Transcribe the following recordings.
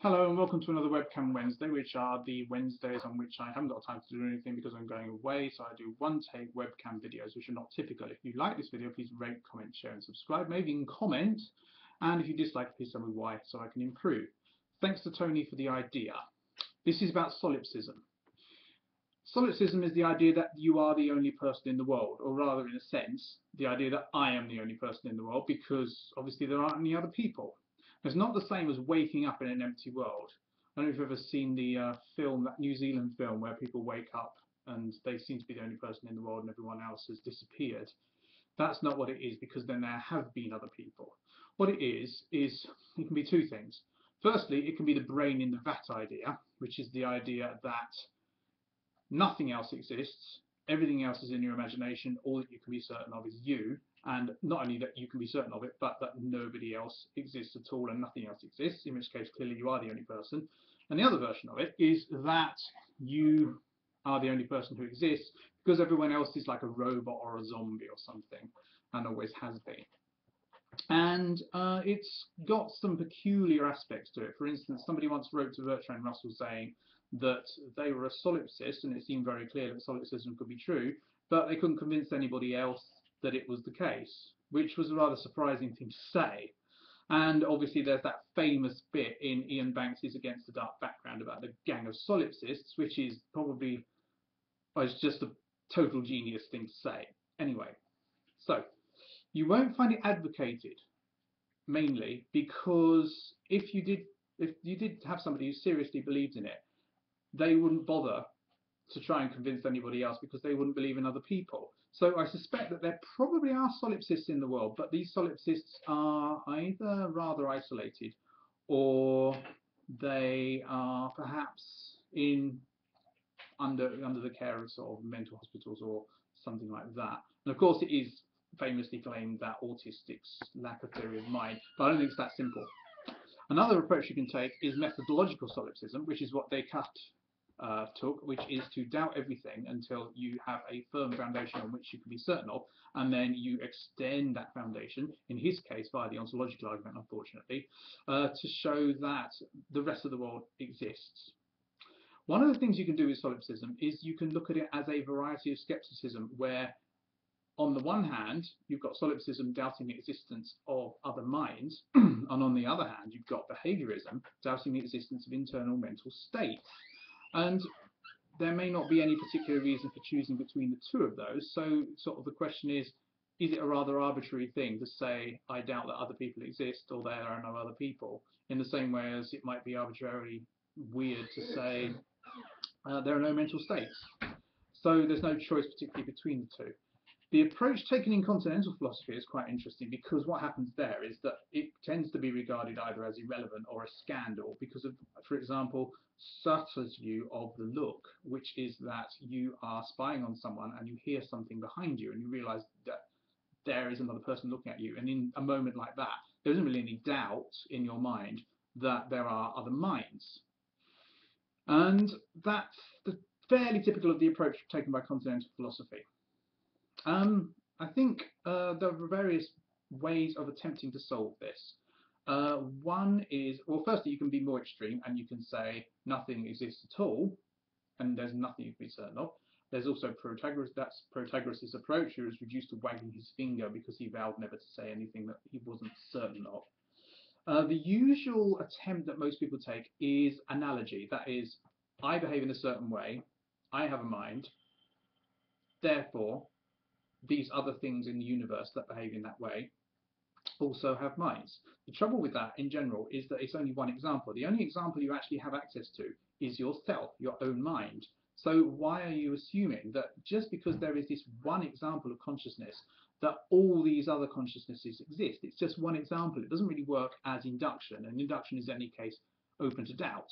Hello and welcome to another Webcam Wednesday, which are the Wednesdays on which I haven't got time to do anything because I'm going away, so I do one-take webcam videos, which are not typical. If you like this video, please rate, comment, share and subscribe. Maybe even comment, and if you dislike, please tell me why so I can improve. Thanks to Tony for the idea. This is about solipsism. Solipsism is the idea that you are the only person in the world, or rather, in a sense, the idea that I am the only person in the world, because obviously there aren't any other people. It's not the same as waking up in an empty world. I don't know if you've ever seen the film, that New Zealand film, where people wake up and they seem to be the only person in the world and everyone else has disappeared. That's not what it is, because then there have been other people. What it is it can be two things. Firstly, it can be the brain in the vat idea, which is the idea that nothing else exists, everything else is in your imagination, all that you can be certain of is you, and not only that you can be certain of it, but that nobody else exists at all and nothing else exists, in which case clearly you are the only person. And the other version of it is that you are the only person who exists because everyone else is like a robot or a zombie or something, and always has been. And it's got some peculiar aspects to it. For instance, somebody once wrote to Bertrand Russell saying that they were a solipsist, and it seemed very clear that solipsism could be true, but they couldn't convince anybody else that it was the case, which was a rather surprising thing to say. And obviously there's that famous bit in Ian Banks's Against the Dark Background about the gang of solipsists, which is probably, well, it's just a total genius thing to say. Anyway, so you won't find it advocated, mainly because if you did have somebody who seriously believed in it, they wouldn't bother to try and convince anybody else because they wouldn't believe in other people. So I suspect that there probably are solipsists in the world, but these solipsists are either rather isolated or they are perhaps under the care of sort of mental hospitals or something like that. And of course it is famously claimed that autistics lack a theory of mind, but I don't think it's that simple. Another approach you can take is methodological solipsism, which is what Descartes took, which is to doubt everything until you have a firm foundation on which you can be certain of, and then you extend that foundation, in his case via the ontological argument, unfortunately, to show that the rest of the world exists. One of the things you can do with solipsism is you can look at it as a variety of scepticism, where on the one hand, you've got solipsism doubting the existence of other minds, and on the other hand, you've got behaviourism doubting the existence of internal mental states. And there may not be any particular reason for choosing between the two of those, so sort of the question is it a rather arbitrary thing to say, I doubt that other people exist, or there are no other people, in the same way as it might be arbitrarily weird to say, there are no mental states. So there's no choice particularly between the two. The approach taken in continental philosophy is quite interesting, because what happens there is that it tends to be regarded either as irrelevant or a scandal because of, for example, Sartre's view of the look, which is that you are spying on someone and you hear something behind you and you realise that there is another person looking at you, and in a moment like that there isn't really any doubt in your mind that there are other minds. And that's fairly typical of the approach taken by continental philosophy. I think there are various ways of attempting to solve this. One is, well, firstly, you can be more extreme and you can say nothing exists at all, and there's nothing you can be certain of. There's also Protagoras, that's Protagoras' approach, who was reduced to wagging his finger because he vowed never to say anything that he wasn't certain of. The usual attempt that most people take is analogy. That is, I behave in a certain way, I have a mind, therefore these other things in the universe that behave in that way also have minds. The trouble with that in general is that it's only one example. The only example you actually have access to is yourself, your own mind. So why are you assuming that just because there is this one example of consciousness that all these other consciousnesses exist? It's just one example. It doesn't really work as induction, and induction is in any case open to doubt.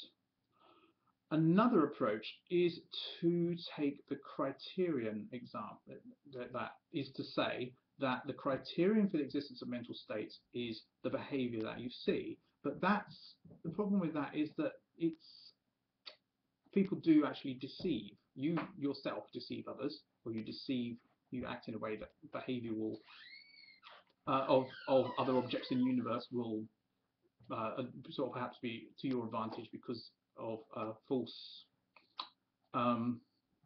Another approach is to take the criterion example, that is to say that the criterion for the existence of mental states is the behaviour that you see. But that's the problem with that, is that people do actually deceive. You yourself deceive others, or you act in a way that behaviour will of other objects in the universe will sort of perhaps be to your advantage because of false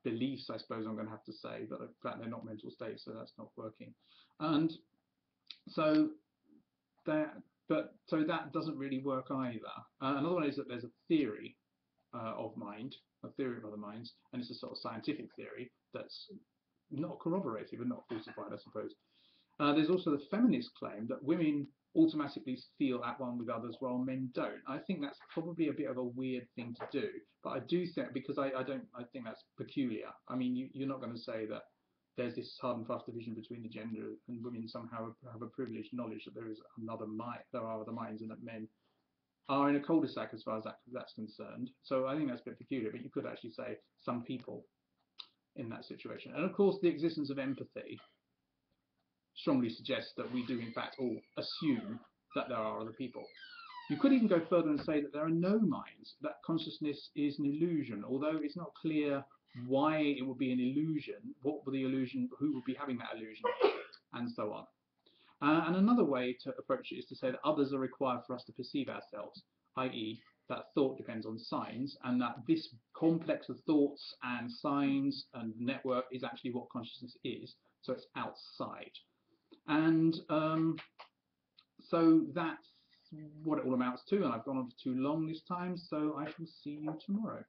beliefs, I suppose I'm going to have to say, but in fact they're not mental states, so that's not working. And so that, so that doesn't really work either. Another one is that there's a theory of mind, a theory of other minds, and it's a sort of scientific theory that's not corroborated but not falsified, I suppose. There's also the feminist claim that women automatically feel at one with others while men don't. I think that's probably a bit of a weird thing to do, but I do think, because I think that's peculiar. I mean, you're not going to say that there's this hard and fast division between the gender and women somehow have a privileged knowledge that there is another mind, there are other minds, and that men are in a cul-de-sac as far as that's concerned. So I think that's a bit peculiar, but you could actually say some people in that situation. And of course, the existence of empathy strongly suggests that we do in fact all assume that there are other people. You could even go further and say that there are no minds, that consciousness is an illusion, although it's not clear why it would be an illusion, what would the illusion, who would be having that illusion, and so on. And another way to approach it is to say that others are required for us to perceive ourselves, i.e. that thought depends on signs, and that this complex of thoughts and signs and network is actually what consciousness is, so it's outside. And so that's what it all amounts to, and I've gone on for too long this time, so I shall see you tomorrow.